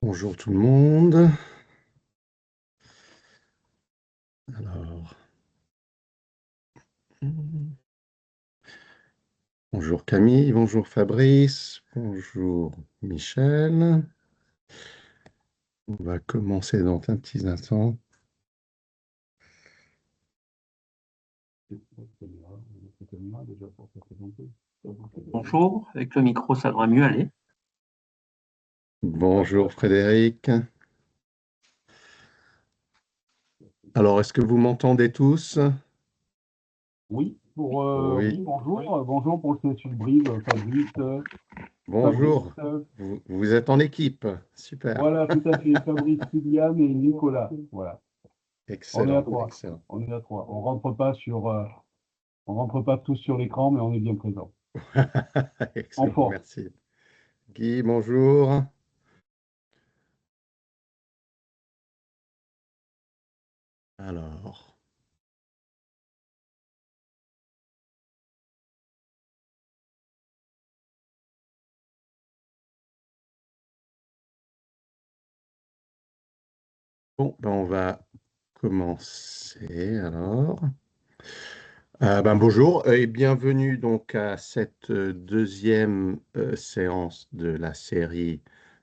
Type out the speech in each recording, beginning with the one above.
Bonjour tout le monde. Alors, bonjour Camille, bonjour Fabrice, bonjour Michel. On va commencer dans un petit instant. Bonjour, avec le micro, ça devrait mieux aller. Bonjour Frédéric. Alors, est-ce que vous m'entendez tous? Oui, Oui, oui, bonjour. Bonjour pour le sur le brive, Fabrice. Fabrice, bonjour. Vous êtes en équipe. Super. voilà, tout à fait. Fabrice, Kylian et Nicolas. Voilà. On est à Excellent, trois. excellent. On est à trois. On rentre pas tous sur l'écran, mais on est bien présents. En Excellent, forme. merci. Guy, bonjour. Alors, bon, ben on va commencer alors. Bonjour et bienvenue donc à cette deuxième séance de la série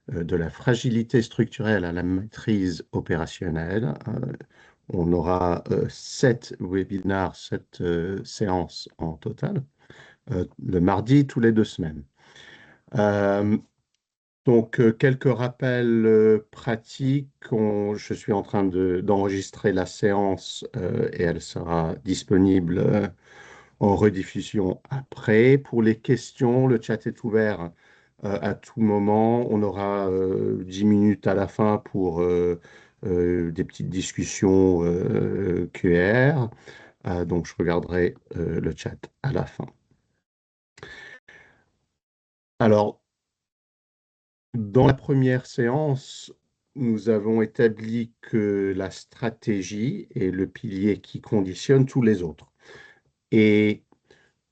de la fragilité structurelle à la maîtrise opérationnelle. On aura 7 webinaires, 7 séances en total, le mardi tous les 2 semaines. Euh, Quelques rappels pratiques. Je suis en train d'enregistrer la séance et elle sera disponible en rediffusion après. Pour les questions, le chat est ouvert à tout moment. On aura 10 minutes à la fin pour des petites discussions QR. Donc, je regarderai le chat à la fin. Alors, dans la première séance, nous avons établi que la stratégie est le pilier qui conditionne tous les autres. Et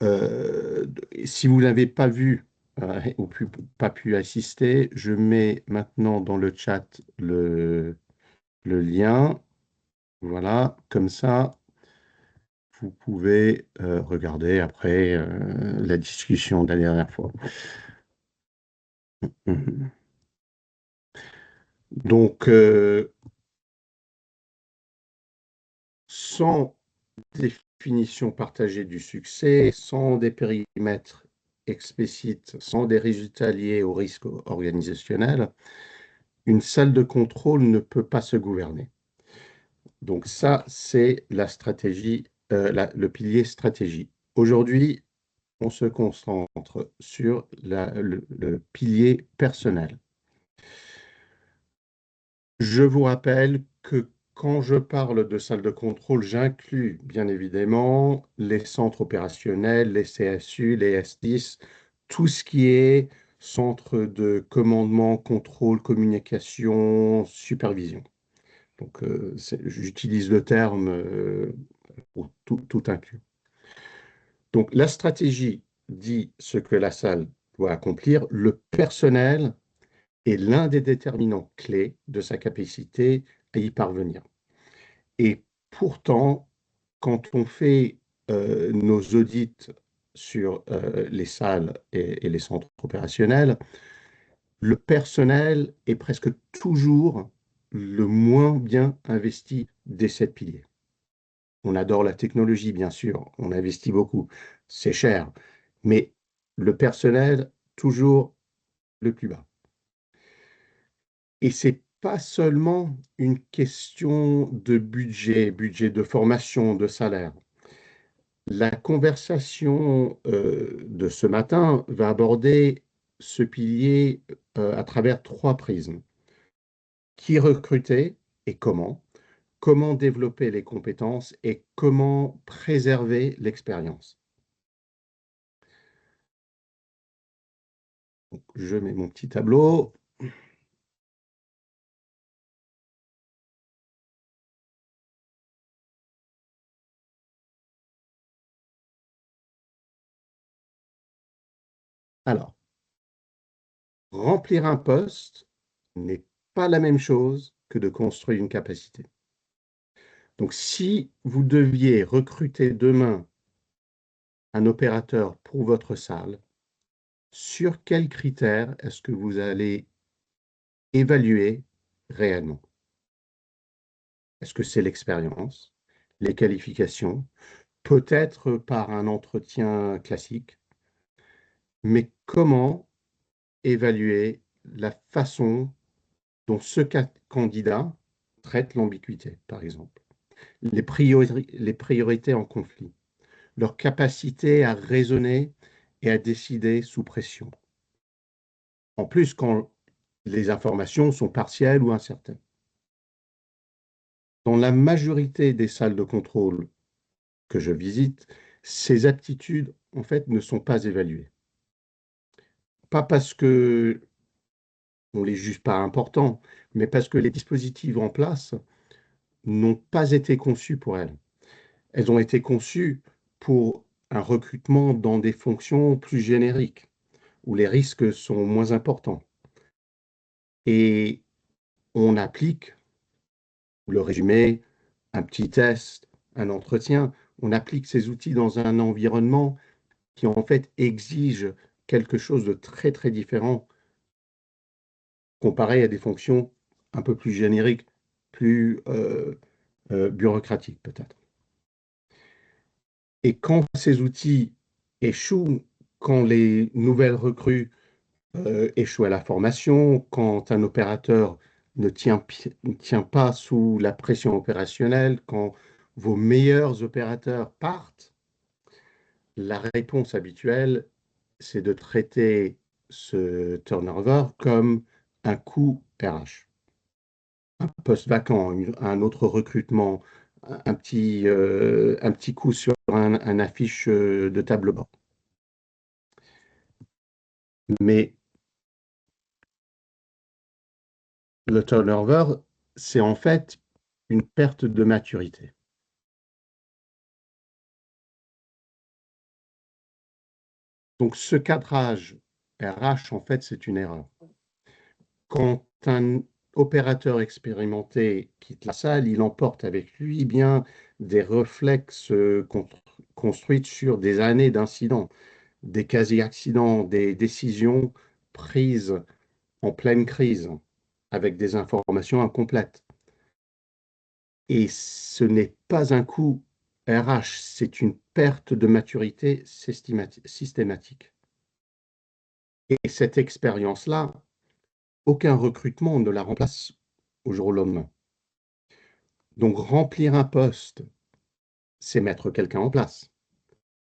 Euh, si vous n'avez pas vu ou pas pu assister, je mets maintenant dans le chat le lien. Voilà, comme ça, vous pouvez regarder après la discussion de la dernière fois. Mhm. Donc, sans définition partagée du succès, sans des périmètres explicites, sans des résultats liés au risque organisationnel, une salle de contrôle ne peut pas se gouverner. Donc ça, c'est la stratégie, le pilier stratégie. Aujourd'hui, on se concentre sur le pilier personnel. Je vous rappelle que quand je parle de salle de contrôle, j'inclus bien évidemment les centres opérationnels, les CSU, les S10, tout ce qui est centre de commandement, contrôle, communication, supervision. Donc, j'utilise le terme pour tout inclus. Donc, la stratégie dit ce que la salle doit accomplir. Le personnel est l'un des déterminants clés de sa capacité à y parvenir. Et pourtant, quand on fait nos audits sur les salles et les centres opérationnels, le personnel est presque toujours le moins bien investi des 7 piliers. On adore la technologie, bien sûr, on investit beaucoup, c'est cher, mais le personnel, toujours le plus bas. Et c'est pas seulement une question de budget de formation, de salaire. La conversation de ce matin va aborder ce pilier à travers 3 prismes. Qui recruter et comment? Comment développer les compétences et comment préserver l'expérience? Donc, je mets mon petit tableau. Alors, remplir un poste n'est pas la même chose que de construire une capacité. Donc, si vous deviez recruter demain un opérateur pour votre salle, sur quels critères est-ce que vous allez évaluer réellement? Est-ce que c'est l'expérience, les qualifications, peut-être par un entretien classique, mais comment évaluer la façon dont ce candidat traite l'ambiguïté, par exemple, les priorités en conflit, leur capacité à raisonner et à décider sous pression. En plus, quand les informations sont partielles ou incertaines. Dans la majorité des salles de contrôle que je visite, ces aptitudes, en fait, ne sont pas évaluées. Pas parce que on les juge pas importants, mais parce que les dispositifs en place n'ont pas été conçus pour elles. Elles ont été conçues pour un recrutement dans des fonctions plus génériques, où les risques sont moins importants. Et on applique le résumé, un petit test, un entretien, on applique ces outils dans un environnement qui en fait exige quelque chose de très très différent comparé à des fonctions un peu plus génériques, plus bureaucratiques peut-être. Et quand ces outils échouent, quand les nouvelles recrues échouent à la formation, quand un opérateur ne tient pas sous la pression opérationnelle, quand vos meilleurs opérateurs partent, la réponse habituelle, c'est de traiter ce turnover comme un coût RH. Un poste vacant, un autre recrutement, un petit coup sur un affiche de tableau bord. Mais le turnover, c'est en fait une perte de maturité. Donc ce cadrage RH, en fait, c'est une erreur. Quand un opérateur expérimenté quitte la salle, il emporte avec lui bien des réflexes construits sur des années d'incidents, des quasi-accidents, des décisions prises en pleine crise, avec des informations incomplètes. Et ce n'est pas un coût RH, c'est une perte de maturité systématique. Et cette expérience-là, aucun recrutement ne la remplace au jour au lendemain. Donc remplir un poste, c'est mettre quelqu'un en place.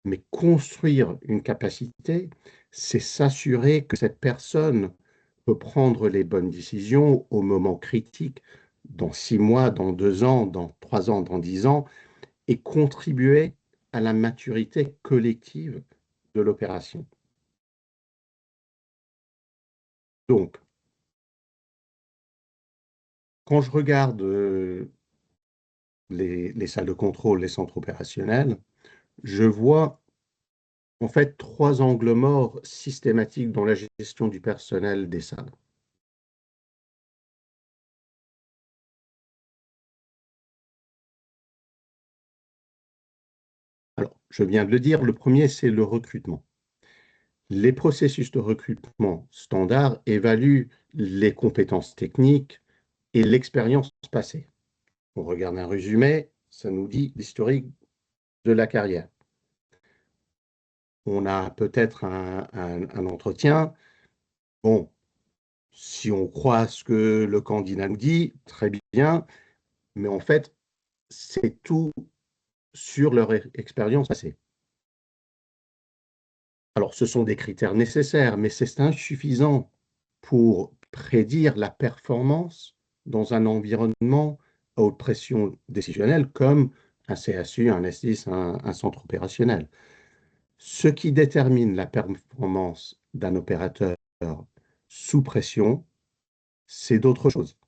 Mais construire une capacité, c'est s'assurer que cette personne peut prendre les bonnes décisions au moment critique, dans 6 mois, dans 2 ans, dans 3 ans, dans 10 ans, et contribuer à la maturité collective de l'opération. Donc, quand je regarde les salles de contrôle, les centres opérationnels, je vois en fait 3 angles morts systématiques dans la gestion du personnel des salles. Alors, je viens de le dire, le premier, c'est le recrutement. Les processus de recrutement standard évaluent les compétences techniques et l'expérience passée. On regarde un résumé, ça nous dit l'historique de la carrière. On a peut-être un entretien. Bon, si on croit ce que le candidat nous dit, très bien, mais en fait, c'est tout sur leur expérience passée. Alors, ce sont des critères nécessaires, mais c'est insuffisant pour prédire la performance dans un environnement à haute pression décisionnelle comme un CSU, un S10, un centre opérationnel. Ce qui détermine la performance d'un opérateur sous pression, c'est d'autres choses.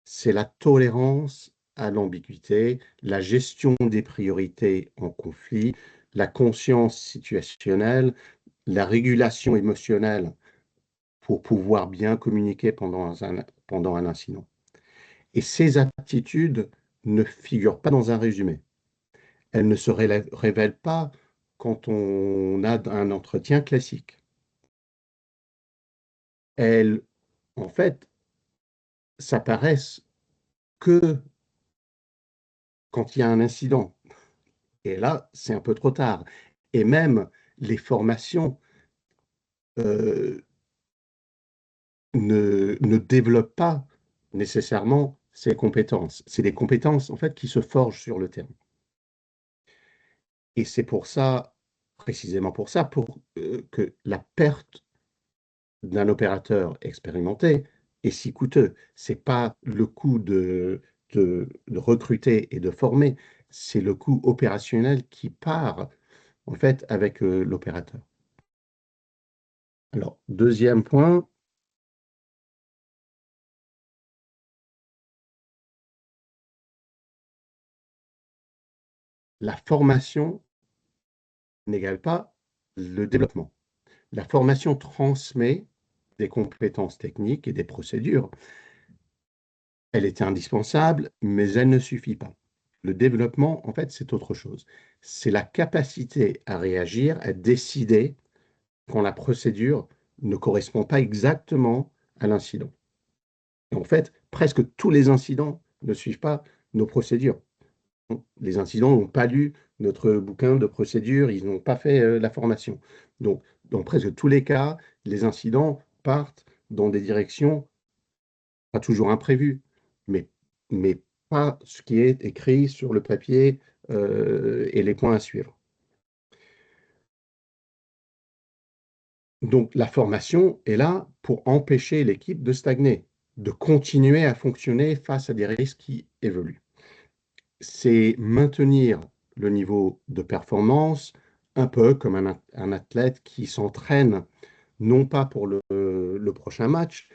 C'est la tolérance à l'ambiguïté, la gestion des priorités en conflit, la conscience situationnelle, la régulation émotionnelle pour pouvoir bien communiquer pendant un incident. Et ces aptitudes ne figurent pas dans un résumé. Elles ne se révèlent pas quand on a un entretien classique. Elles, en fait, s'apparaissent que quand il y a un incident. Et là, c'est un peu trop tard. Et même les formations ne développent pas nécessairement ces compétences. C'est des compétences, en fait, qui se forgent sur le terrain. Et c'est pour ça, précisément pour ça, que la perte d'un opérateur expérimenté est si coûteux. C'est pas le coût de recruter et de former, c'est le coût opérationnel qui part, en fait, avec l'opérateur. Alors, deuxième point, la formation n'égale pas le développement. La formation transmet des compétences techniques et des procédures. Elle est indispensable, mais elle ne suffit pas. Le développement, en fait, c'est autre chose. C'est la capacité à réagir, à décider quand la procédure ne correspond pas exactement à l'incident. Et en fait, presque tous les incidents ne suivent pas nos procédures. Les incidents n'ont pas lu notre bouquin de procédure, ils n'ont pas fait la formation. Donc, dans presque tous les cas, les incidents partent dans des directions pas toujours imprévues, mais, mais pas ce qui est écrit sur le papier et les points à suivre. Donc, la formation est là pour empêcher l'équipe de stagner, de continuer à fonctionner face à des risques qui évoluent. C'est maintenir le niveau de performance, un peu comme un athlète qui s'entraîne, non pas pour le prochain match,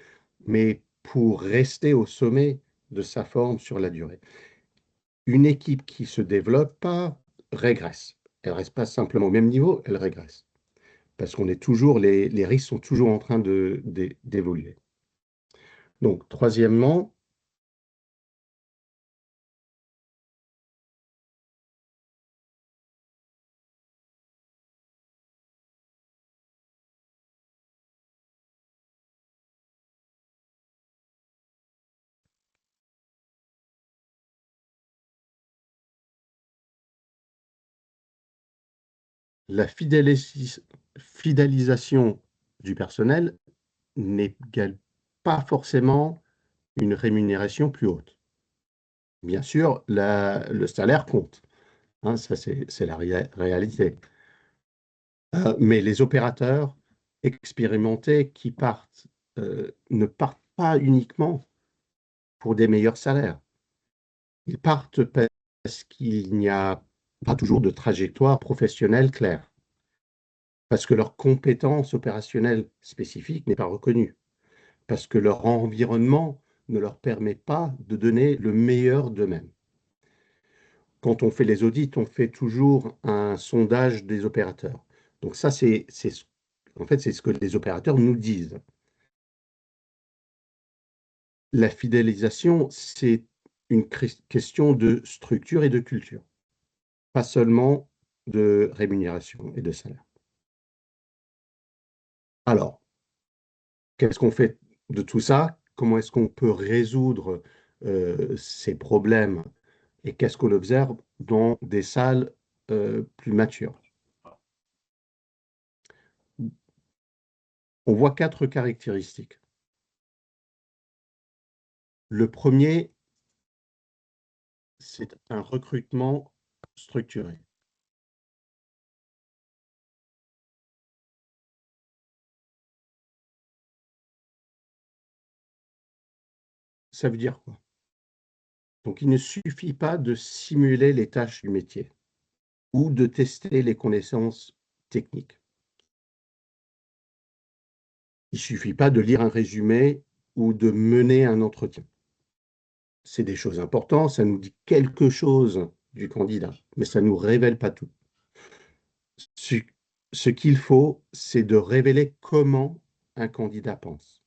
mais pour rester au sommet de sa forme sur la durée. Une équipe qui ne se développe pas régresse. Elle ne reste pas simplement au même niveau, elle régresse. Parce qu'on est toujours, les risques sont toujours en train d'évoluer. Donc, troisièmement, la fidélisation du personnel n'égale pas forcément une rémunération plus haute. Bien sûr, le salaire compte, hein, ça c'est la réalité. Mais les opérateurs expérimentés qui partent ne partent pas uniquement pour des meilleurs salaires. Ils partent parce qu'il n'y a pas toujours de trajectoire professionnelle claire, parce que leur compétence opérationnelle spécifique n'est pas reconnue, parce que leur environnement ne leur permet pas de donner le meilleur d'eux-mêmes. Quand on fait les audits, on fait toujours un sondage des opérateurs. Donc ça, en fait, c'est ce que les opérateurs nous disent. La fidélisation, c'est une question de structure et de culture, pas seulement de rémunération et de salaire. Alors, qu'est-ce qu'on fait de tout ça? Comment est-ce qu'on peut résoudre ces problèmes et qu'est-ce qu'on observe dans des salles plus matures? On voit 4 caractéristiques. Le premier, c'est un recrutement structuré. Ça veut dire quoi? Donc, il ne suffit pas de simuler les tâches du métier ou de tester les connaissances techniques. Il ne suffit pas de lire un résumé ou de mener un entretien. C'est des choses importantes, ça nous dit quelque chose du candidat, mais ça ne nous révèle pas tout. Ce qu'il faut, c'est de révéler comment un candidat pense,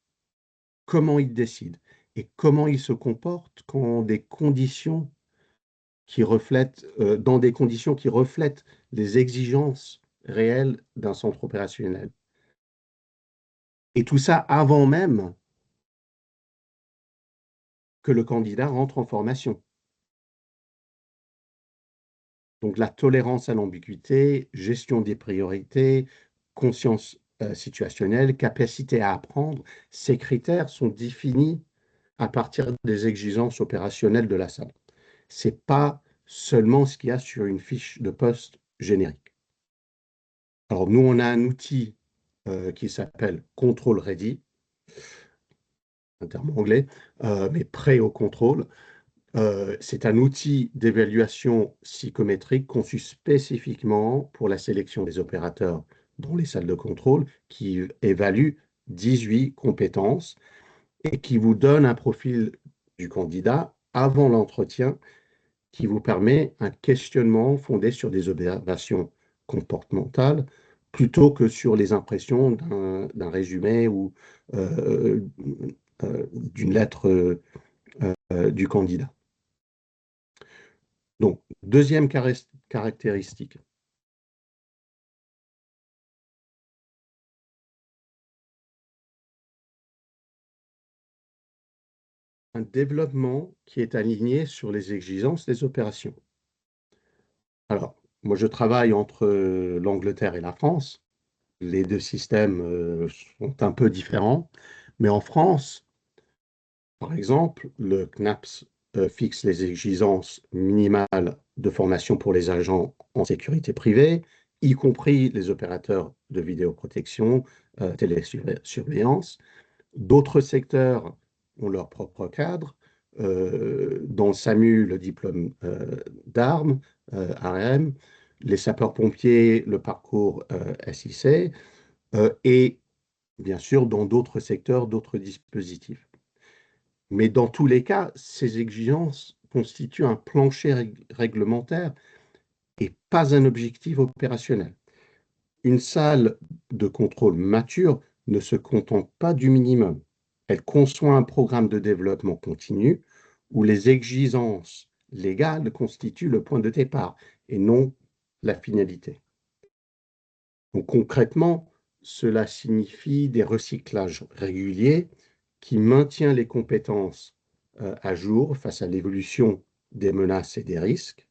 comment il décide et comment il se comporte quand des conditions dans des conditions qui reflètent les exigences réelles d'un centre opérationnel. Et tout ça avant même que le candidat rentre en formation. Donc la tolérance à l'ambiguïté, gestion des priorités, conscience situationnelle, capacité à apprendre, ces critères sont définis à partir des exigences opérationnelles de la salle. Ce n'est pas seulement ce qu'il y a sur une fiche de poste générique. Alors nous, on a un outil qui s'appelle Control Ready, un terme anglais, mais prêt au contrôle. C'est un outil d'évaluation psychométrique conçu spécifiquement pour la sélection des opérateurs dans les salles de contrôle, qui évalue 18 compétences et qui vous donne un profil du candidat avant l'entretien, qui vous permet un questionnement fondé sur des observations comportementales plutôt que sur les impressions d'un résumé ou d'une lettre du candidat. Donc, deuxième caractéristique. Un développement qui est aligné sur les exigences des opérations. Alors, moi, je travaille entre l'Angleterre et la France. Les deux systèmes sont un peu différents. Mais en France, par exemple, le CNAPS fixe les exigences minimales de formation pour les agents en sécurité privée, y compris les opérateurs de vidéoprotection, télésurveillance. D'autres secteurs ont leur propre cadre. Dans le SAMU, le diplôme d'armes, RM, les sapeurs-pompiers, le parcours SIC, et bien sûr, dans d'autres secteurs, d'autres dispositifs. Mais dans tous les cas, ces exigences constituent un plancher réglementaire et pas un objectif opérationnel. Une salle de contrôle mature ne se contente pas du minimum. Elle conçoit un programme de développement continu où les exigences légales constituent le point de départ et non la finalité. Donc, concrètement, cela signifie des recyclages réguliers qui maintiennent les compétences à jour face à l'évolution des menaces et des risques,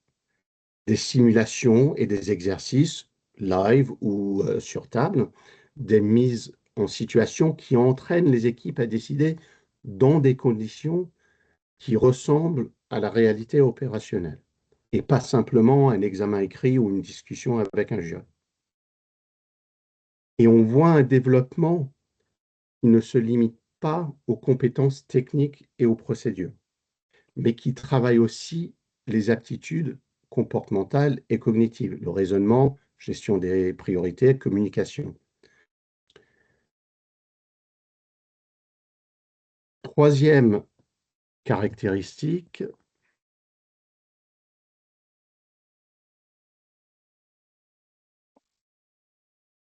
des simulations et des exercices live ou sur table, des mises en situation qui entraînent les équipes à décider dans des conditions qui ressemblent à la réalité opérationnelle et pas simplement un examen écrit ou une discussion avec un jury. Et on voit un développement qui ne se limite pas aux compétences techniques et aux procédures, mais qui travaille aussi les aptitudes comportementales et cognitives, le raisonnement, gestion des priorités, communication. Troisième caractéristique,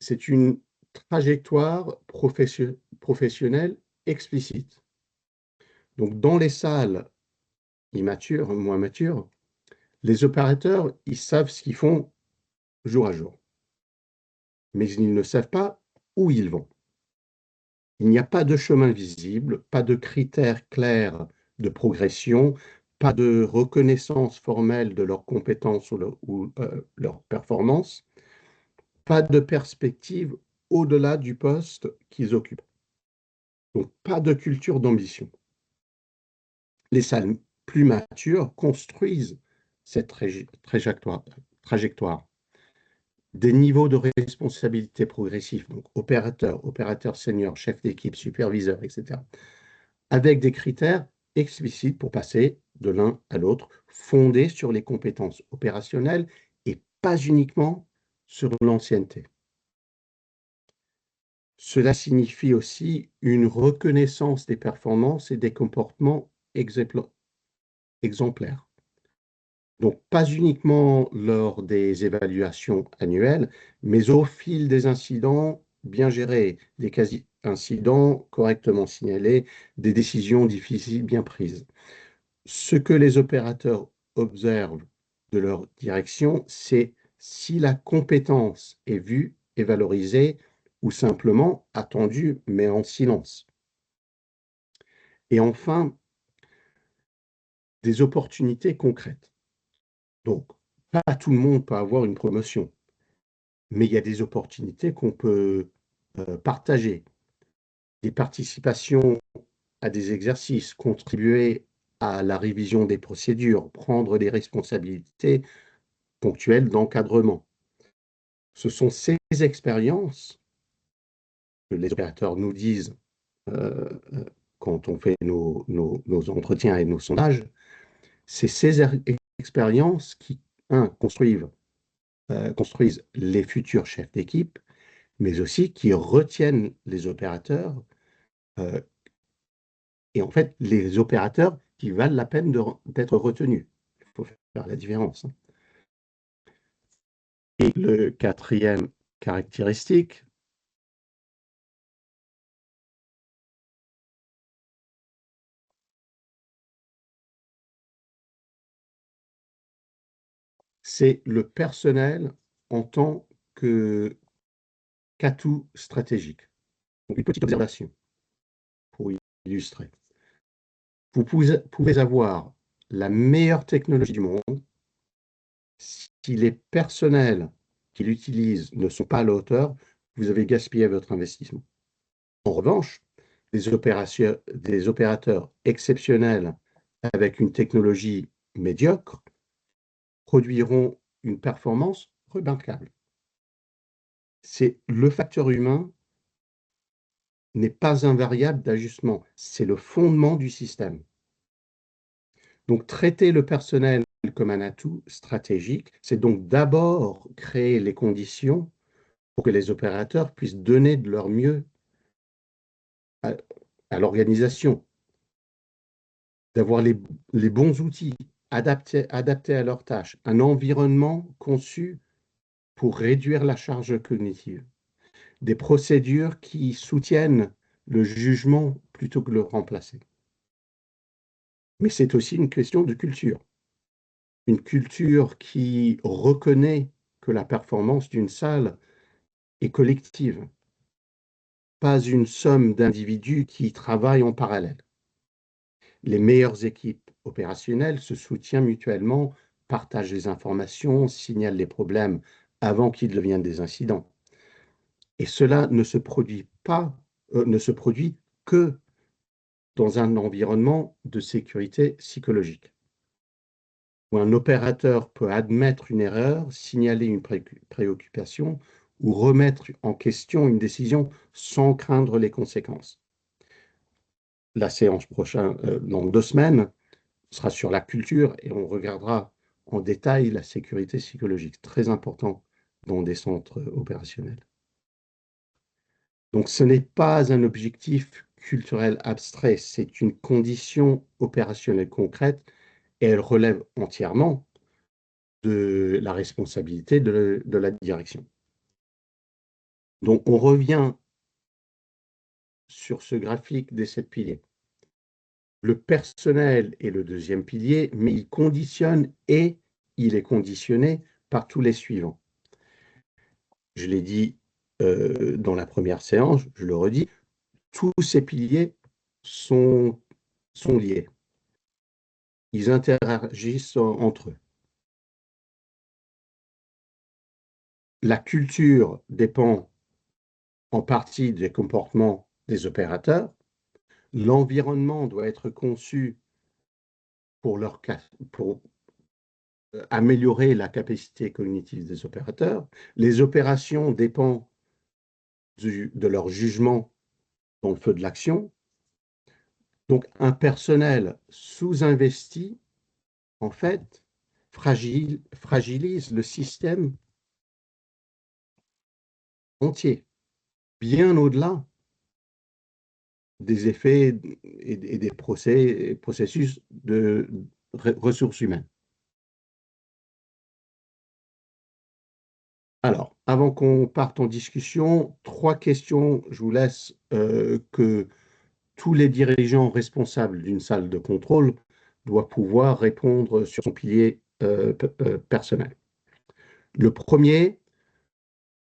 c'est une trajectoire professionnelle explicite. Donc, dans les salles immatures, moins matures, les opérateurs, ils savent ce qu'ils font jour à jour, mais ils ne savent pas où ils vont. Il n'y a pas de chemin visible, pas de critères clairs de progression, pas de reconnaissance formelle de leurs compétences ou leurs performances, pas de perspective au-delà du poste qu'ils occupent. Donc, pas de culture d'ambition. Les salles plus matures construisent cette trajectoire. Des niveaux de responsabilité progressifs, donc opérateur senior, chef d'équipe, superviseur, etc., avec des critères explicites pour passer de l'un à l'autre, fondés sur les compétences opérationnelles et pas uniquement sur l'ancienneté. Cela signifie aussi une reconnaissance des performances et des comportements exemplaires. Donc, pas uniquement lors des évaluations annuelles, mais au fil des incidents bien gérés, incidents correctement signalés, des décisions difficiles bien prises. Ce que les opérateurs observent de leur direction, c'est si la compétence est vue et valorisée ou simplement attendue mais en silence. Et enfin, des opportunités concrètes. Donc, pas tout le monde peut avoir une promotion, mais il y a des opportunités qu'on peut partager. Des participations à des exercices, contribuer à la révision des procédures, prendre des responsabilités ponctuelles d'encadrement. Ce sont ces expériences que les opérateurs nous disent quand on fait nos entretiens et nos sondages, c'est ces expériences qui, construisent les futurs chefs d'équipe, mais aussi qui retiennent les opérateurs, et en fait, les opérateurs qui valent la peine d'être retenus. Il faut faire la différence. Et le quatrième caractéristique, c'est le personnel en tant qu'atout stratégique. Donc, une petite observation pour illustrer. Vous pouvez avoir la meilleure technologie du monde. Si les personnels qui l'utilisent ne sont pas à la hauteur, vous avez gaspillé votre investissement. En revanche, des opérateurs exceptionnels avec une technologie médiocre produiront une performance remarquable. C'est le facteur humain n'est pas un variable d'ajustement, c'est le fondement du système. Donc, traiter le personnel comme un atout stratégique, c'est donc d'abord créer les conditions pour que les opérateurs puissent donner de leur mieux à l'organisation, d'avoir les bons outils adaptés à leurs tâches, un environnement conçu pour réduire la charge cognitive, des procédures qui soutiennent le jugement plutôt que le remplacer. Mais c'est aussi une question de culture. Une culture qui reconnaît que la performance d'une salle est collective, pas une somme d'individus qui travaillent en parallèle. Les meilleures équipes opérationnelles se soutiennent mutuellement, partagent les informations, signalent les problèmes avant qu'ils deviennent des incidents. Et cela ne se produit que dans un environnement de sécurité psychologique, où un opérateur peut admettre une erreur, signaler une préoccupation ou remettre en question une décision sans craindre les conséquences. La séance prochaine, dans 2 semaines, sera sur la culture et on regardera en détail la sécurité psychologique, très important dans des centres opérationnels. Donc ce n'est pas un objectif culturel abstrait, c'est une condition opérationnelle concrète et elle relève entièrement de la responsabilité de la direction. Donc on revient sur ce graphique des 7 piliers. Le personnel est le deuxième pilier, mais il conditionne et il est conditionné par tous les suivants. Je l'ai dit dans la première séance, je le redis, tous ces piliers sont liés. Ils interagissent entre eux. La culture dépend en partie des comportements des opérateurs. L'environnement doit être conçu pour améliorer la capacité cognitive des opérateurs. Les opérations dépendent de leur jugement dans le feu de l'action. Donc, un personnel sous-investi, en fait, fragilise le système entier, bien au-delà des effets et des processus de ressources humaines. Alors, avant qu'on parte en discussion, 3 questions, je vous laisse, que tous les dirigeants responsables d'une salle de contrôle doivent pouvoir répondre sur son pilier personnel. Le premier,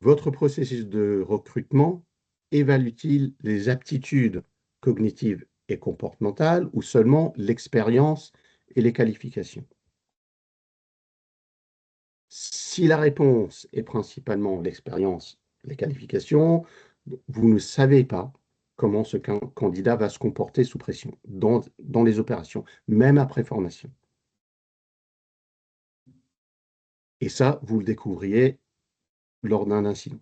votre processus de recrutement évalue-t-il les aptitudes cognitives et comportementales ou seulement l'expérience et les qualifications? Si la réponse est principalement l'expérience, les qualifications, vous ne savez pas comment ce candidat va se comporter sous pression dans les opérations, même après formation. Et ça, vous le découvriez lors d'un incident.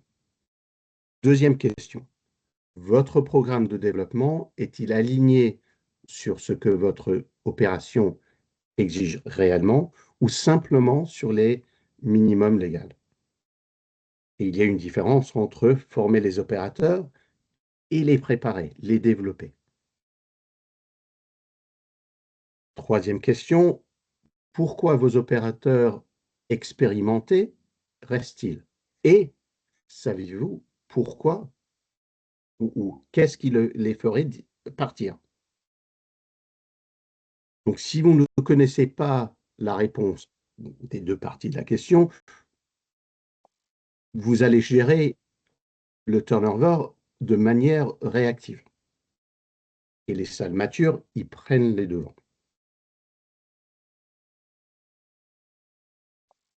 Deuxième question, votre programme de développement est-il aligné sur ce que votre opération exige réellement ou simplement sur les minimums légaux? Et il y a une différence entre former les opérateurs et les préparer, les développer. Troisième question, pourquoi vos opérateurs expérimentés restent-ils? Et savez-vous pourquoi ou qu'est-ce qui les ferait partir? Donc, si vous ne connaissez pas la réponse des 2 parties de la question, vous allez gérer le turnover de manière réactive. Et les salles matures, ils prennent les devants.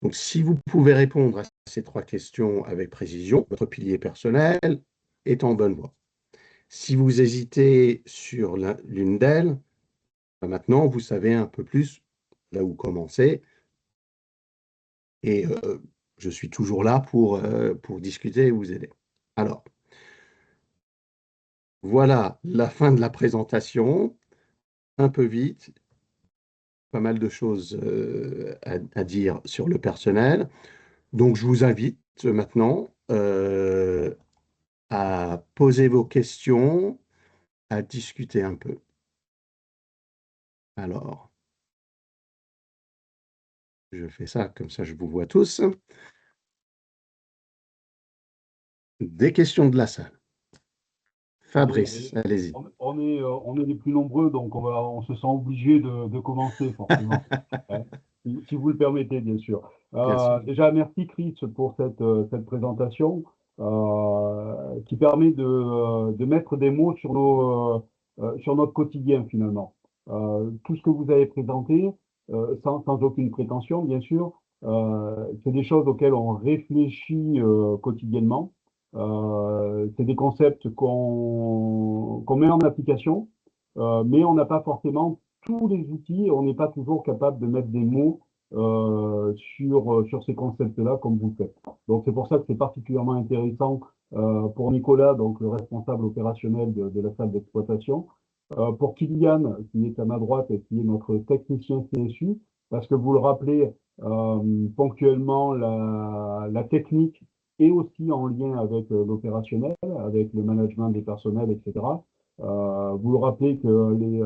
Donc, si vous pouvez répondre à ces 3 questions avec précision, votre pilier personnel est en bonne voie. Si vous hésitez sur l'une d'elles, maintenant, vous savez un peu plus là où commencer. Et je suis toujours là pour discuter et vous aider. Alors, voilà la fin de la présentation. Un peu vite, pas mal de choses à dire sur le personnel. Donc, je vous invite maintenant à poser vos questions, à discuter un peu. Alors, je fais ça, comme ça je vous vois tous. Des questions de la salle. Fabrice, allez-y. On est les plus nombreux, donc on se sent obligé de commencer forcément. Hein. Si vous le permettez, bien sûr. Bien sûr. Déjà, merci Chris pour cette présentation qui permet de mettre des mots sur notre quotidien finalement. Tout ce que vous avez présenté, sans aucune prétention, bien sûr, c'est des choses auxquelles on réfléchit quotidiennement. C'est des concepts qu'on met en application, mais on n'a pas forcément tous les outils, on n'est pas toujours capable de mettre des mots sur ces concepts-là comme vous le faites. Donc c'est pour ça que c'est particulièrement intéressant pour Nicolas, donc le responsable opérationnel de la salle d'exploitation, pour Kylian, qui est à ma droite et qui est notre technicien CSU, parce que vous le rappelez, ponctuellement, la technique est aussi en lien avec l'opérationnel, avec le management des personnels, etc. Vous le rappelez que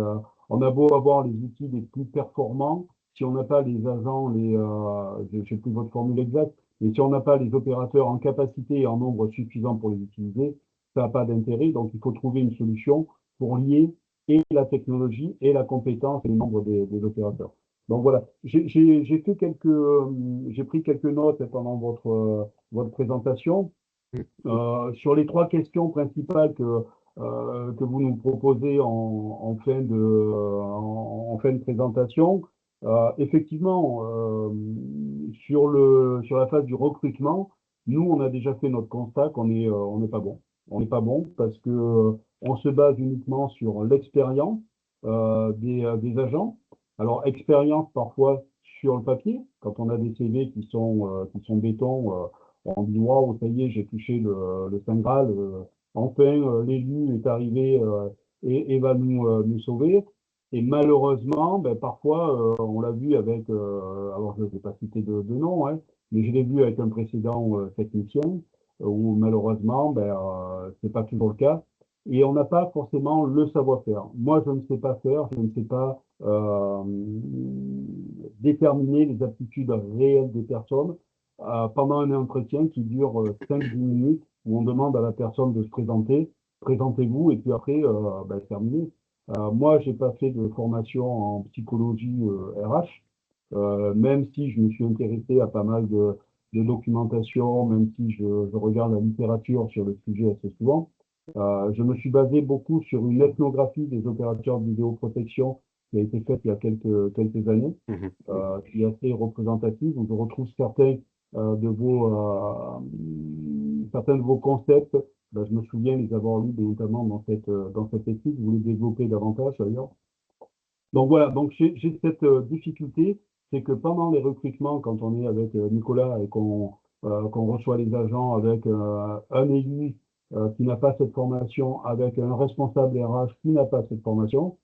on a beau avoir les outils les plus performants, si on n'a pas les agents, je ne sais plus votre formule exacte, mais si on n'a pas les opérateurs en capacité et en nombre suffisant pour les utiliser, ça n'a pas d'intérêt. Donc, il faut trouver une solution pour lier et la technologie et la compétence et le nombre des opérateurs. Donc voilà, j'ai pris quelques notes pendant votre présentation. Sur les 3 questions principales que vous nous proposez en fin de présentation, effectivement, sur la phase du recrutement, nous, on a déjà fait notre constat on n'est pas bon. On n'est pas bon parce que on se base uniquement sur l'expérience des agents. Alors, expérience parfois sur le papier, quand on a des CV qui sont béton, on dit waouh, ça y est, j'ai touché le Saint Graal, enfin l'élu est arrivé et va nous sauver. Et malheureusement, ben, parfois, on l'a vu avec, alors je ne vais pas citer de nom, hein, mais je l'ai vu avec un précédent technicien, où malheureusement, ben, c'est pas toujours le cas. Et on n'a pas forcément le savoir-faire. Moi, je ne sais pas faire, je ne sais pas déterminer les aptitudes réelles des personnes. pendant un entretien qui dure 5-10 minutes, où on demande à la personne de se présenter, présentez-vous, et puis après, terminé. Moi, j'ai pas fait de formation en psychologie RH, même si je me suis intéressé à pas mal de documentation, même si je regarde la littérature sur le sujet assez souvent. Je me suis basé beaucoup sur une ethnographie des opérateurs de vidéoprotection qui a été faite il y a quelques années, Mhm. qui est assez représentative, où je retrouve certains de vos concepts. Ben, je me souviens les avoir lus notamment dans cette étude, vous les développez davantage d'ailleurs. Donc voilà, donc j'ai cette difficulté, c'est que pendant les recrutements, quand on est avec Nicolas et qu'on reçoit les agents avec un élu qui n'a pas cette formation, avec un responsable RH qui n'a pas cette formation,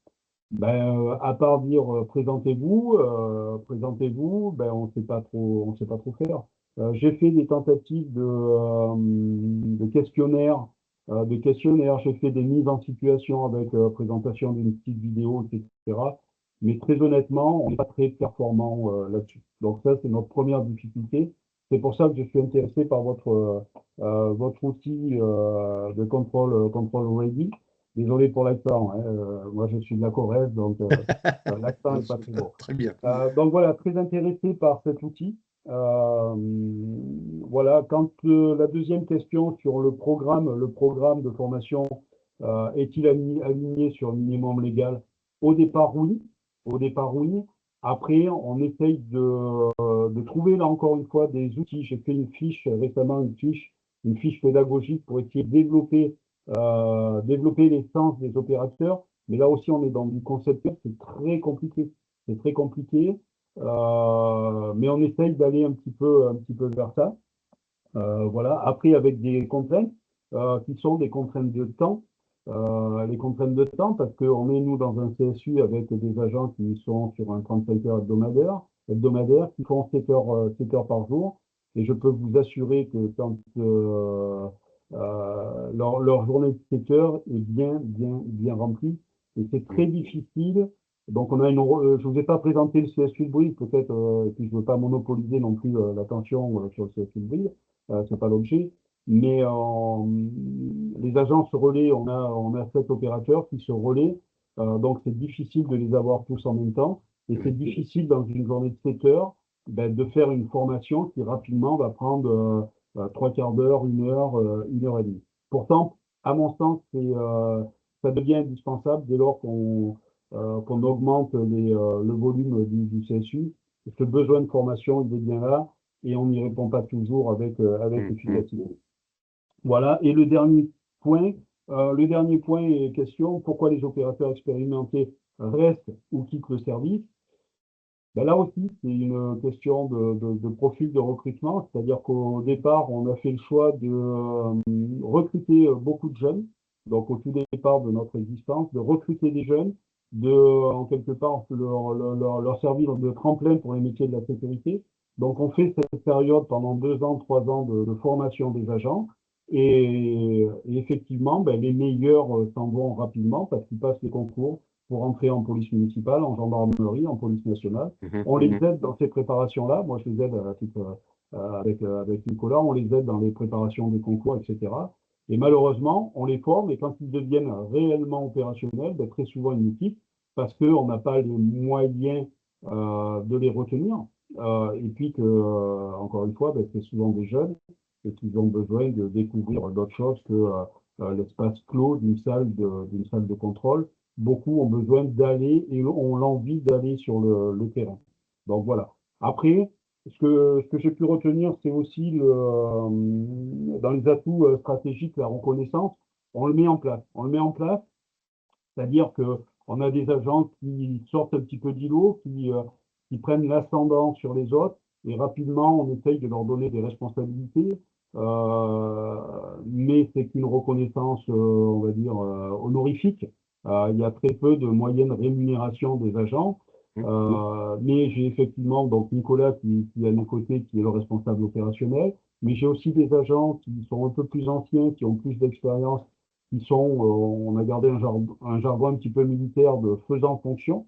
à part dire présentez-vous, ben on sait pas trop faire. J'ai fait des tentatives de questionnaires, j'ai fait des mises en situation avec présentation d'une petite vidéo, etc. Mais très honnêtement, on n'est pas très performant là-dessus. Donc ça, c'est notre première difficulté. C'est pour ça que je suis intéressé par votre outil de contrôle ready. Désolé pour l'accent, hein, moi je suis de la Corrèze, donc l'accent n'est pas très bon. Très bien. Donc voilà, très intéressé par cet outil. Euh, voilà, quand la deuxième question sur le programme de formation est-il aligné sur le minimum légal? Au départ, oui. Au départ, oui. Après, on essaye de trouver là encore une fois des outils. J'ai fait une fiche récemment, une fiche pédagogique pour essayer de développer les sens des opérateurs. Mais là aussi, on est dans du conceptuel, c'est très compliqué. C'est très compliqué, mais on essaye d'aller un petit peu vers ça. Voilà. Après, avec des contraintes qui sont des contraintes de temps. Les contraintes de temps, parce qu'on est, nous, dans un CSU avec des agents qui sont sur un 35 heures hebdomadaire qui font 7 heures par jour. Et je peux vous assurer que quand leur journée de 7 heures est bien remplie, et c'est très difficile. Donc, je ne vous ai pas présenté le CSU de Brive, peut-être, et puis je ne veux pas monopoliser non plus l'attention sur le CSU de Brive, c'est pas l'objet. Mais les agents se relaient, on a 7 opérateurs qui se relaient, donc c'est difficile de les avoir tous en même temps, et c'est difficile dans une journée de 7 heures de faire une formation qui rapidement va prendre 3/4 d'heure, 1 heure et demie. Pourtant, à mon sens, ça devient indispensable dès lors qu'on augmente le volume du CSU, parce que le besoin de formation, il est bien là, et on n'y répond pas toujours avec efficacité. Voilà. Et le dernier point est question, pourquoi les opérateurs expérimentés restent ou quittent le service? Là aussi, c'est une question de profil de recrutement, c'est-à-dire qu'au départ, on a fait le choix de recruter beaucoup de jeunes, donc au tout départ de notre existence, de recruter des jeunes, en quelque part leur servir de tremplin pour les métiers de la sécurité. Donc on fait cette période pendant 2 ans, 3 ans de formation des agents, et effectivement, les meilleurs s'en vont rapidement parce qu'ils passent les concours pour entrer en police municipale, en gendarmerie, en police nationale. On les aide dans ces préparations-là. Moi, je les aide à titre, avec Nicolas, on les aide dans les préparations des concours, etc. Et malheureusement, on les forme, et quand ils deviennent réellement opérationnels, très souvent ils nous quittent parce qu'on n'a pas les moyens de les retenir. Et puis que, encore une fois, c'est souvent des jeunes et qu'ils ont besoin de découvrir d'autres choses que l'espace clos d'une salle de contrôle. Beaucoup ont besoin d'aller et ont l'envie d'aller sur le terrain. Donc voilà. Après, ce que j'ai pu retenir, c'est aussi dans les atouts stratégiques, la reconnaissance. On le met en place. On le met en place, c'est-à-dire qu'on a des agents qui sortent un petit peu d'îlot, qui prennent l'ascendant sur les autres, et rapidement, on essaye de leur donner des responsabilités. Mais c'est qu'une reconnaissance, on va dire, honorifique. Il y a très peu de moyens de rémunération des agents. Mais j'ai effectivement donc Nicolas qui est à nos côtés, qui est le responsable opérationnel. Mais j'ai aussi des agents qui sont un peu plus anciens, qui ont plus d'expérience, qui sont, on a gardé un jargon un petit peu militaire de faisant fonction.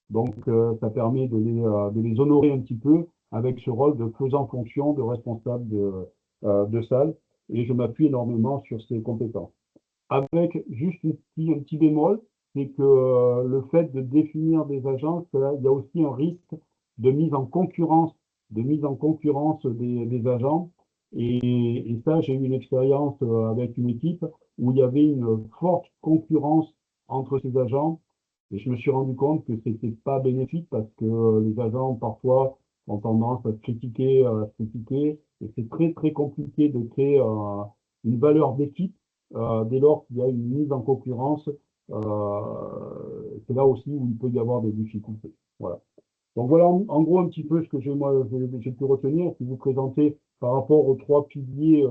Donc, ça permet de les honorer un petit peu avec ce rôle de faisant fonction de responsable de salle, et je m'appuie énormément sur ces compétences. Avec juste un petit bémol, c'est que le fait de définir des agences, il y a aussi un risque de mise en concurrence, des agents. Et ça, j'ai eu une expérience avec une équipe où il y avait une forte concurrence entre ces agents. Et je me suis rendu compte que c'était pas bénéfique parce que les agents, parfois, ont tendance à se critiquer, et c'est très, très compliqué de créer une valeur d'équipe dès lors qu'il y a une mise en concurrence. C'est là aussi où il peut y avoir des difficultés. Voilà. Donc voilà en gros un petit peu ce que j'ai pu retenir, qui vous présenter par rapport aux trois piliers,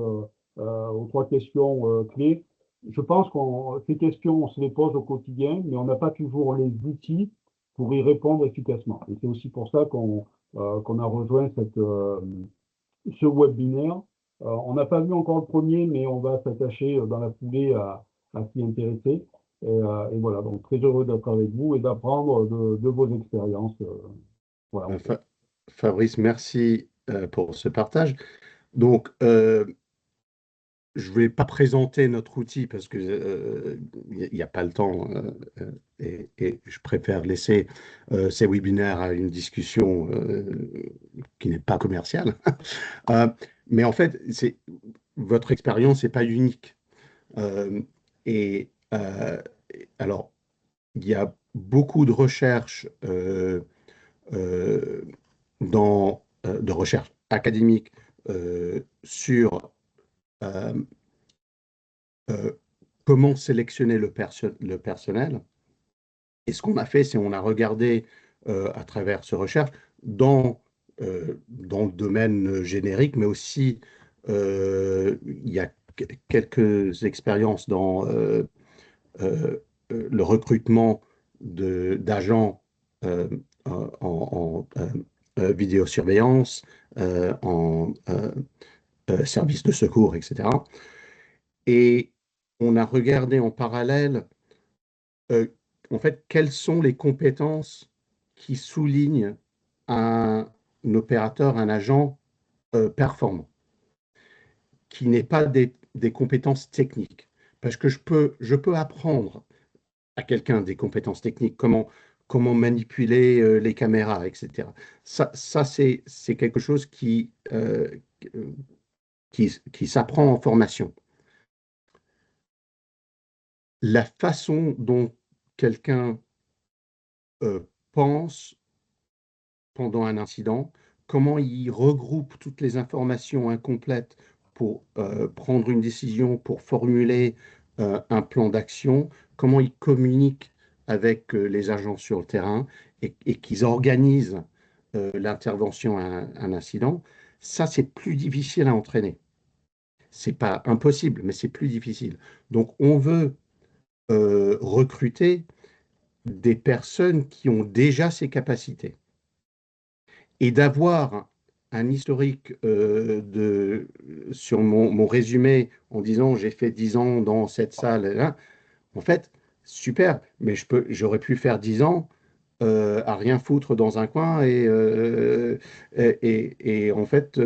aux trois questions clés. Je pense que ces questions, on se les pose au quotidien, mais on n'a pas toujours les outils pour y répondre efficacement. Et c'est aussi pour ça qu'on a rejoint ce webinaire. On n'a pas vu encore le premier, mais on va s'attacher dans la foulée à s'y intéresser. Et voilà, donc très heureux d'être avec vous et d'apprendre de vos expériences. Voilà. Fabrice, merci pour ce partage. Donc, je ne vais pas présenter notre outil parce que il n'y a pas le temps et je préfère laisser ces webinaires à une discussion qui n'est pas commerciale. Euh, mais en fait, votre expérience n'est pas unique. Euh, et alors, il y a beaucoup de recherches euh, de recherche académique sur euh, euh, comment sélectionner le personnel. Et ce qu'on a fait, c'est on a regardé à travers ces recherches dans le domaine générique, mais aussi il y a quelques expériences dans le recrutement d'agents euh, en vidéosurveillance, en service de secours, etc. Et on a regardé en parallèle, euh, en fait, quelles sont les compétences qui soulignent un opérateur, un agent performant, qui n'est pas des compétences techniques. Parce que je peux apprendre à quelqu'un des compétences techniques, comment manipuler les caméras, etc. Ça c'est quelque chose qui s'apprend en formation. La façon dont quelqu'un pense pendant un incident, comment il regroupe toutes les informations incomplètes pour prendre une décision, pour formuler un plan d'action, comment il communique avec les agents sur le terrain et qu'ils organisent l'intervention à un incident, ça c'est plus difficile à entraîner. C'est pas impossible, mais c'est plus difficile. Donc on veut recruter des personnes qui ont déjà ces capacités et d'avoir un historique sur mon résumé en disant j'ai fait 10 ans dans cette salle, là, en fait, super, mais j'aurais pu faire 10 ans à rien foutre dans un coin et en fait,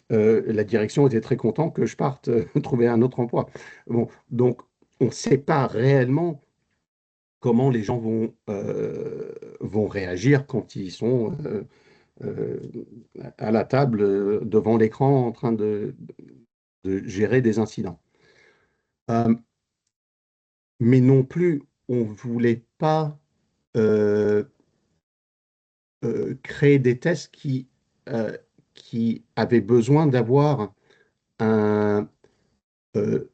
la direction était très contente que je parte trouver un autre emploi. Bon, donc, on ne sait pas réellement comment les gens vont réagir quand ils sont euh, à la table devant l'écran en train de gérer des incidents. Euh, mais non plus, on ne voulait pas euh, créer des tests qui avaient besoin d'avoir un, euh,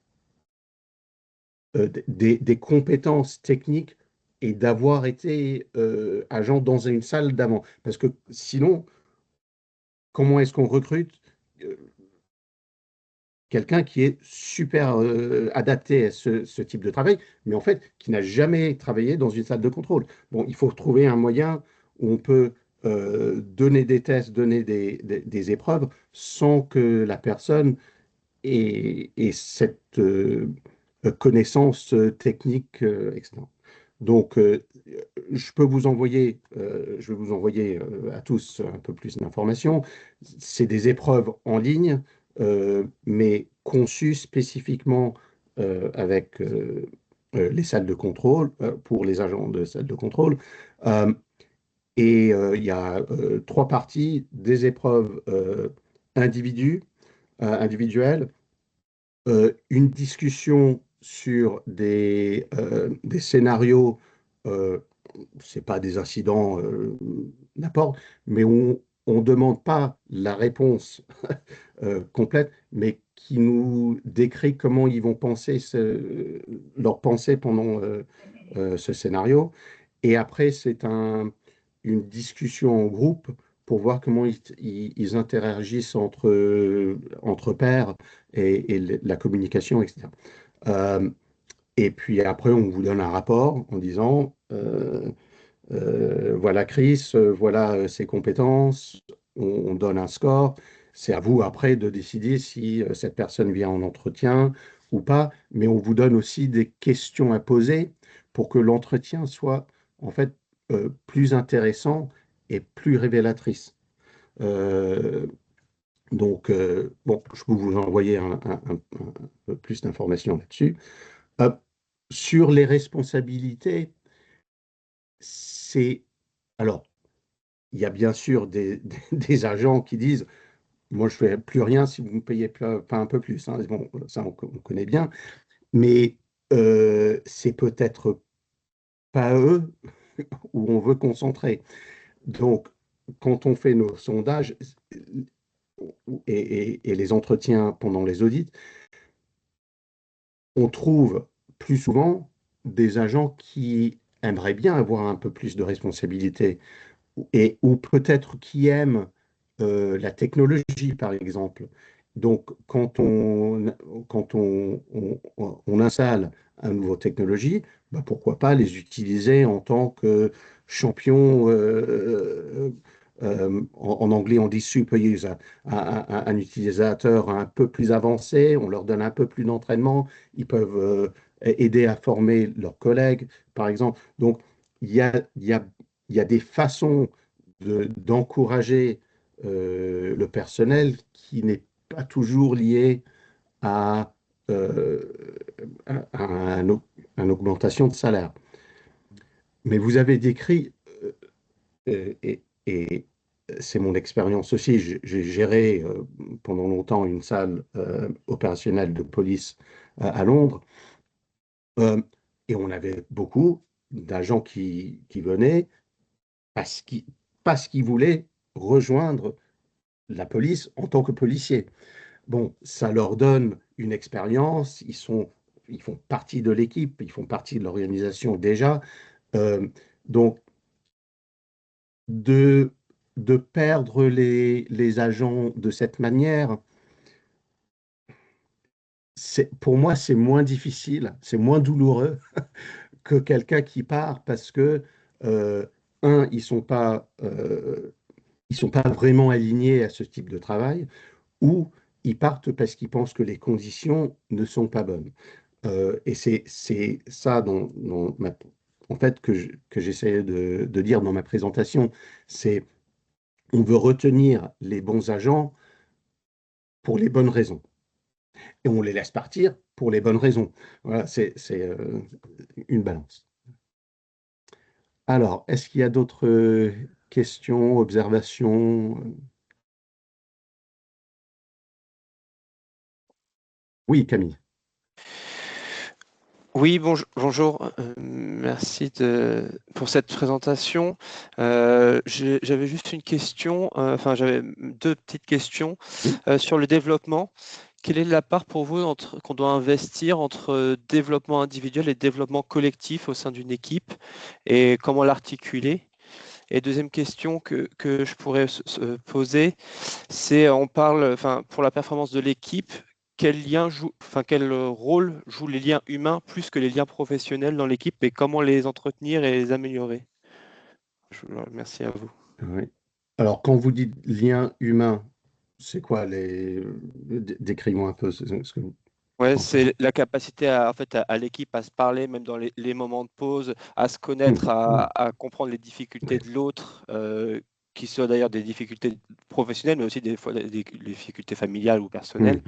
des compétences techniques et d'avoir été agent dans une salle d'avant. Parce que sinon, comment est-ce qu'on recrute quelqu'un qui est super adapté à ce type de travail, mais en fait, qui n'a jamais travaillé dans une salle de contrôle? Bon, il faut trouver un moyen où on peut donner des tests, donner des épreuves, sans que la personne ait cette connaissance technique, etc. Donc, je peux vous envoyer, je vais vous envoyer à tous un peu plus d'informations. C'est des épreuves en ligne, mais conçues spécifiquement avec les salles de contrôle, pour les agents de salles de contrôle. Euh, il y a trois parties, des épreuves individuelles, une discussion sur des scénarios, euh, c'est pas des incidents n'importe, mais on ne demande pas la réponse complète, mais qui nous décrit comment ils vont penser leur pensée pendant ce scénario. Et après, une discussion en groupe pour voir comment ils interagissent entre pairs et la communication, etc. Euh, et puis après, on vous donne un rapport en disant, voilà Chris, voilà ses compétences, on donne un score. C'est à vous après de décider si cette personne vient en entretien ou pas, mais on vous donne aussi des questions à poser pour que l'entretien soit en fait plus intéressant et plus révélatrice. Euh, bon, je peux vous envoyer un peu plus d'informations là-dessus. Euh, sur les responsabilités, c'est... Alors, il y a bien sûr des agents qui disent, moi, je ne fais plus rien si vous me payez pas un peu plus, hein. Bon, ça, on connaît bien. Mais c'est peut-être pas eux où on veut concentrer. Donc, quand on fait nos sondages et les entretiens pendant les audits, on trouve plus souvent des agents qui aimeraient bien avoir un peu plus de responsabilité ou peut-être qui aiment la technologie, par exemple. Donc, quand on installe une nouvelle technologie, bah, pourquoi pas les utiliser en tant que champion, en anglais on dit super user, un utilisateur un peu plus avancé, on leur donne un peu plus d'entraînement, ils peuvent aider à former leurs collègues, par exemple. Donc, il y a, il y a, il y a des façons d'encourager le personnel qui n'est pas toujours lié à, euh, une augmentation de salaire. Mais vous avez décrit, et c'est mon expérience aussi, j'ai géré pendant longtemps une salle opérationnelle de police à Londres, euh, et on avait beaucoup d'agents qui venaient parce qu'ils voulaient rejoindre la police en tant que policier. Bon, ça leur donne une expérience, ils font partie de l'équipe, ils font partie de l'organisation déjà. Euh, donc, de, de perdre les agents de cette manière, pour moi, c'est moins difficile, c'est moins douloureux que quelqu'un qui part parce que, un, ils sont pas vraiment alignés à ce type de travail, ou ils partent parce qu'ils pensent que les conditions ne sont pas bonnes. Et c'est ça en fait, que j'essayais de dire dans ma présentation. C'est on veut retenir les bons agents pour les bonnes raisons. Et on les laisse partir pour les bonnes raisons. Voilà, c'est une balance. Alors, est-ce qu'il y a d'autres questions, observations? Oui, Camille. Oui, bonjour. Merci pour cette présentation. J'avais juste une question, enfin j'avais deux petites questions Oui. sur le développement. Quelle est la part pour vous qu'on doit investir entre développement individuel et développement collectif au sein d'une équipe et comment l'articuler? Et deuxième question que je pourrais se poser, c'est on parle, enfin, pour la performance de l'équipe, quel rôle jouent les liens humains plus que les liens professionnels dans l'équipe et comment les entretenir et les améliorer? Merci à vous. Oui. Alors, quand vous dites lien humain, c'est quoi décrivez-moi un peu ce que... Ouais, c'est la capacité en fait, à l'équipe à se parler, même dans les moments de pause, à se connaître, à comprendre les difficultés de l'autre, qui soient d'ailleurs des difficultés professionnelles, mais aussi des fois des difficultés familiales ou personnelles,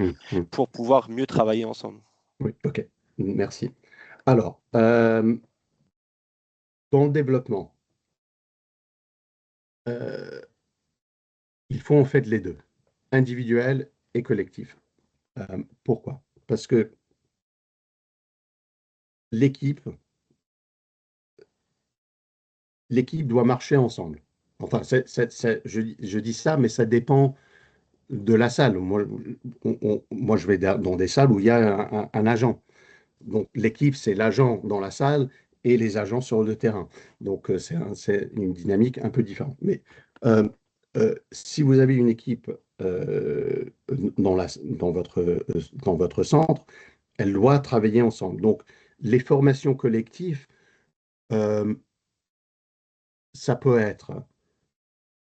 pour pouvoir mieux travailler ensemble. Oui, ok, merci. Alors, dans le développement, il faut en fait les deux, individuel et collectif. Pourquoi? Parce que l'équipe doit marcher ensemble. Enfin, je dis ça, mais ça dépend de la salle. Moi, je vais dans des salles où il y a un agent. Donc, l'équipe, c'est l'agent dans la salle et les agents sur le terrain. Donc, c'est une dynamique un peu différente. Mais si vous avez une équipe dans votre centre, elle doit travailler ensemble. Donc, les formations collectives, euh, ça peut être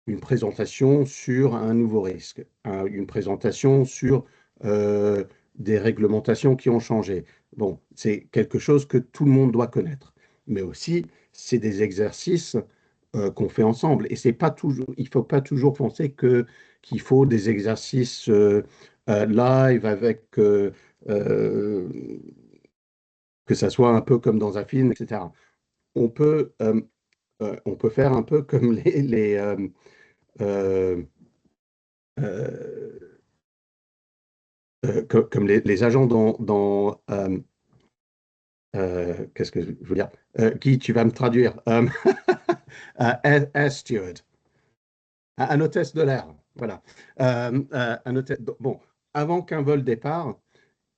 une présentation sur un nouveau risque, une présentation sur euh, des réglementations qui ont changé. Bon, c'est quelque chose que tout le monde doit connaître. Mais aussi, c'est des exercices qu'on fait ensemble. Et c'est pas toujours, il ne faut pas toujours penser qu'il faut des exercices live avec euh, que ça soit un peu comme dans un film, etc. On peut, on peut faire un peu comme euh, euh, comme les agents qu'est-ce que je veux dire? Qui tu vas me traduire? Air steward, un hôtesse de l'air. Voilà. Bon, avant qu'un vol départ,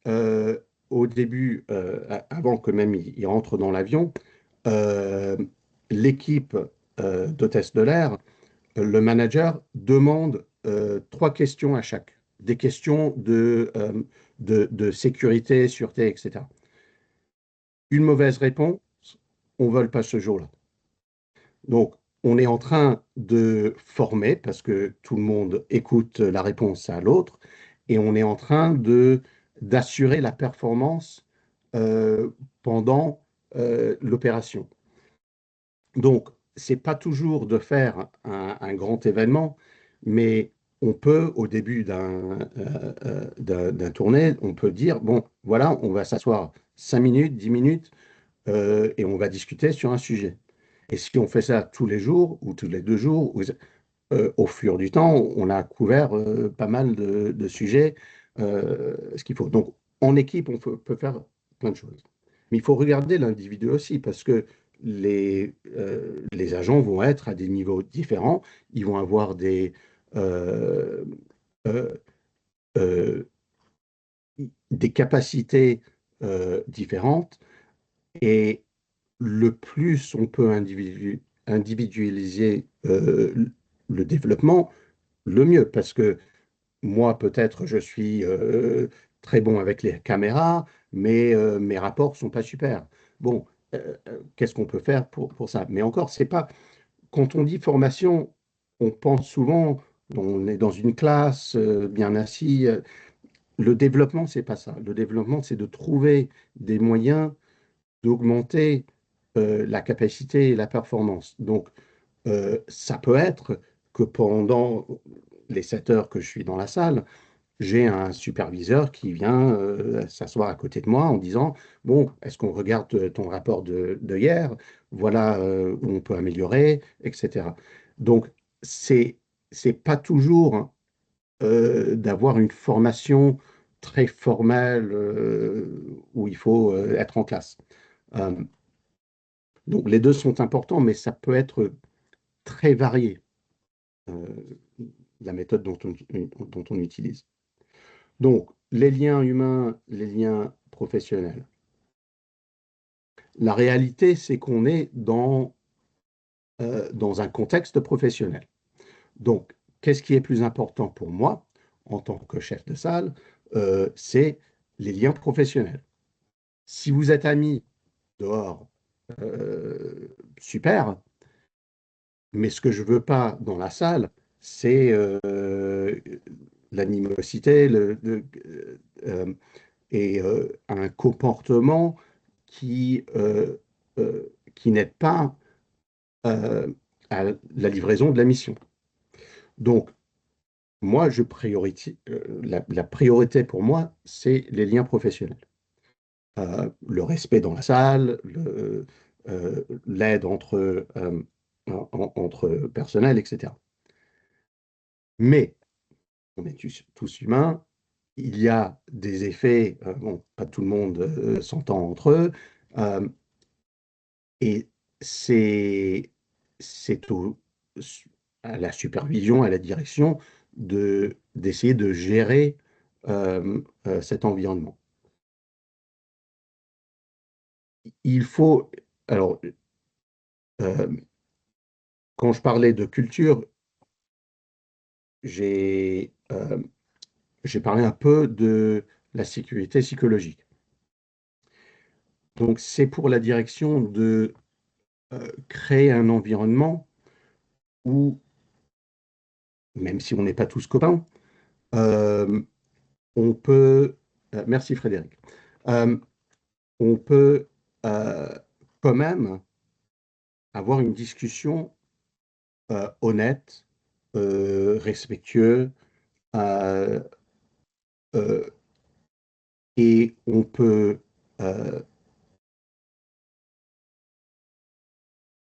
euh, au début, avant que même il rentre dans l'avion, euh, l'équipe d'hôtesse de l'air, le manager demande 3 questions à chaque. Des questions de sécurité, sûreté, etc. Une mauvaise réponse, on ne vole pas ce jour-là. Donc, on est en train de former, parce que tout le monde écoute la réponse à l'autre, et on est en train d'assurer la performance pendant l'opération. Donc, c'est pas toujours de faire un grand événement, mais on peut, au début d'un tournée, on peut dire, bon, voilà, on va s'asseoir 5 minutes, 10 minutes, et on va discuter sur un sujet. Et si on fait ça tous les jours, ou tous les 2 jours, au fur du temps, on a couvert pas mal de sujets, ce qu'il faut. Donc, en équipe, peut faire plein de choses. Mais il faut regarder l'individu aussi, parce que les agents vont être à des niveaux différents. Ils vont avoir euh, euh, euh, des capacités différentes. Et le plus on peut individualiser le développement, le mieux. Parce que moi, peut-être, je suis très bon avec les caméras, mais mes rapports sont pas super. Bon, qu'est-ce qu'on peut faire pour ça? Mais encore, c'est pas. Quand on dit formation, on pense souvent, on est dans une classe, bien assis. Le développement, c'est pas ça. Le développement, c'est de trouver des moyens d'augmenter la capacité et la performance. Donc, ça peut être que pendant les 7 heures que je suis dans la salle, j'ai un superviseur qui vient s'asseoir à côté de moi en disant, bon, est-ce qu'on regarde ton rapport de hier? Voilà où on peut améliorer, etc. Donc, c'est c'est pas toujours d'avoir une formation très formelle où il faut être en classe. Euh, donc, les deux sont importants, mais ça peut être très varié, euh, la méthode dont on utilise. Donc, les liens humains, les liens professionnels. La réalité, c'est qu'on est dans un contexte professionnel. Donc, qu'est-ce qui est plus important pour moi, en tant que chef de salle? C'est les liens professionnels. Si vous êtes amis dehors, super, mais ce que je veux pas dans la salle, c'est l'animosité, un comportement qui n'aide pas à la livraison de la mission. Donc, moi, la priorité pour moi, c'est les liens professionnels. Le respect dans la salle, l'aide entre personnel, etc. Mais on est tous humains, il y a des effets, bon, pas tout le monde s'entend entre eux, et c'est à la supervision, à la direction, d'essayer de gérer cet environnement. Il faut, alors, quand je parlais de culture, j'ai parlé un peu de la sécurité psychologique. Donc, c'est pour la direction de créer un environnement où, même si on n'est pas tous copains, on peut, merci Frédéric, on peut quand même avoir une discussion honnête, respectueuse, et on peut,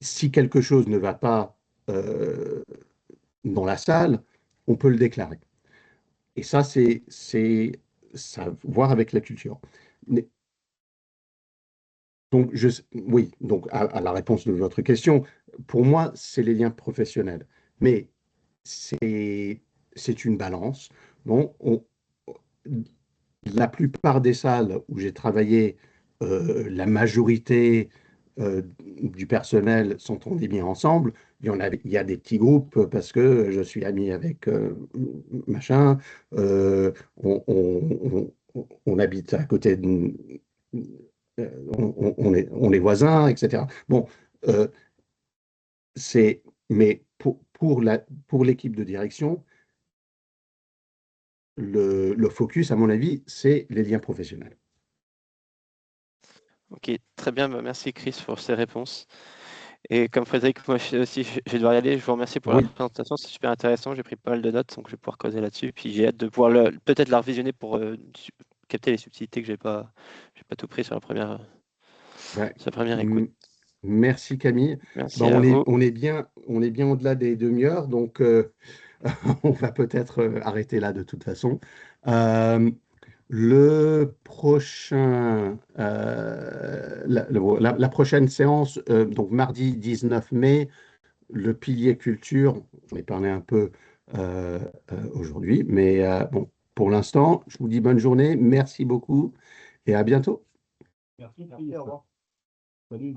si quelque chose ne va pas dans la salle, on peut le déclarer. Et ça, c'est ça à voir avec la culture. Mais, donc, oui, donc à la réponse de votre question, pour moi, c'est les liens professionnels. Mais c'est une balance. Bon, la plupart des salles où j'ai travaillé, la majorité du personnel s'entendait bien ensemble. Il y a des petits groupes parce que je suis ami avec machin, on habite à côté de, on est voisins, etc. Bon, euh, mais pour l'équipe de direction, le focus, à mon avis, c'est les liens professionnels. Ok, très bien, bah, merci Chris pour ces réponses. Et comme Frédéric, moi aussi, je vais devoir y aller. Je vous remercie pour la Oui. présentation, c'est super intéressant. J'ai pris pas mal de notes, donc je vais pouvoir causer là-dessus. Puis j'ai hâte de pouvoir peut-être la revisionner pour capter les subtilités que j'ai pas tout pris sur la première écoute. Merci Camille. Merci Ben, à vous. on est bien au-delà des demi-heures, donc on va peut-être arrêter là de toute façon. Le prochain, la prochaine séance, donc mardi 19 mai, le pilier culture, j'en ai parlé un peu aujourd'hui, mais bon, pour l'instant, je vous dis bonne journée, merci beaucoup et à bientôt. Merci, au revoir. Salut.